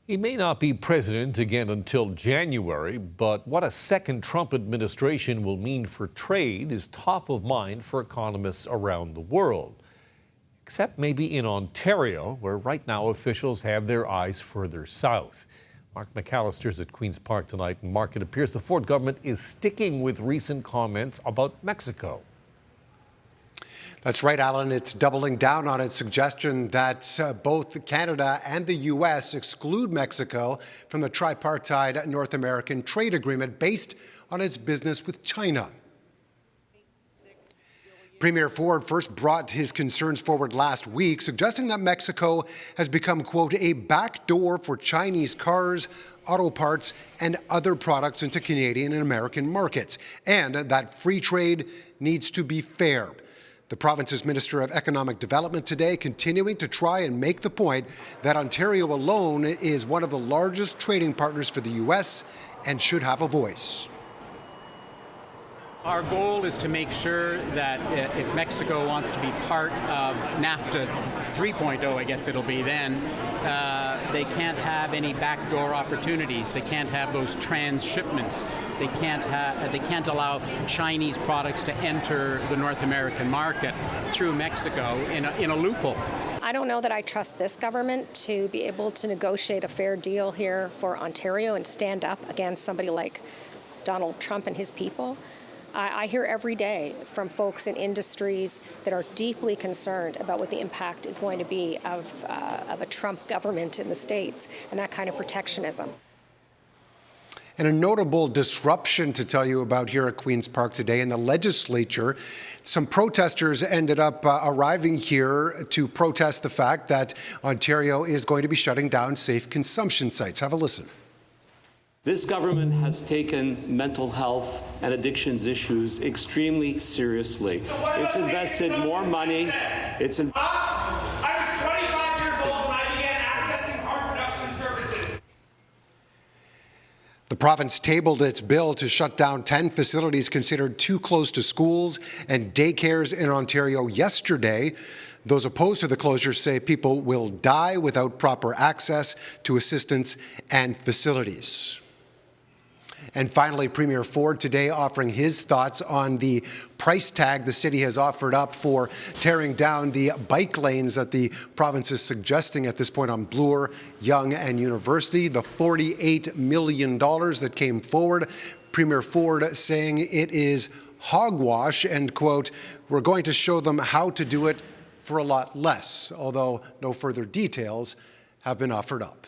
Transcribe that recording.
He may not be president again until January, but what a second Trump administration will mean for trade is top of mind for economists around the world. Except maybe in Ontario, where right now officials have their eyes further south. Mark McAllister's at Queen's Park tonight. And Mark, it appears the Ford government is sticking with recent comments about Mexico. That's right, Alan. It's doubling down on its suggestion that both Canada and the U.S. exclude Mexico from the tripartite North American trade agreement based on its business with China. Premier Ford first brought his concerns forward last week, suggesting that Mexico has become, quote, a backdoor for Chinese cars, auto parts, and other products into Canadian and American markets, and that free trade needs to be fair. The province's Minister of Economic Development today continuing to try and make the point that Ontario alone is one of the largest trading partners for the U.S. and should have a voice. Our goal is to make sure that if Mexico wants to be part of NAFTA 3.0, I guess it'll be then, they can't have any backdoor opportunities. They can't have those transshipments. They can't allow Chinese products to enter the North American market through Mexico in a loophole. I don't know that I trust this government to be able to negotiate a fair deal here for Ontario and stand up against somebody like Donald Trump and his people. I hear every day from folks in industries that are deeply concerned about what the impact is going to be of a Trump government in the States and that kind of protectionism. And a notable disruption to tell you about here at Queen's Park today in the legislature. Some protesters ended up arriving here to protest the fact that Ontario is going to be shutting down safe consumption sites. Have a listen. This government has taken mental health and addictions issues extremely seriously. It's invested more money. I was 25 years old when I began accessing harm reduction services. The province tabled its bill to shut down 10 facilities considered too close to schools and daycares in Ontario yesterday. Those opposed to the closure say people will die without proper access to assistance and facilities. And finally, Premier Ford today offering his thoughts on the price tag the city has offered up for tearing down the bike lanes that the province is suggesting at this point on Bloor, Yonge and University. The $48 million that came forward. Premier Ford saying it is hogwash and, quote, we're going to show them how to do it for a lot less, although no further details have been offered up.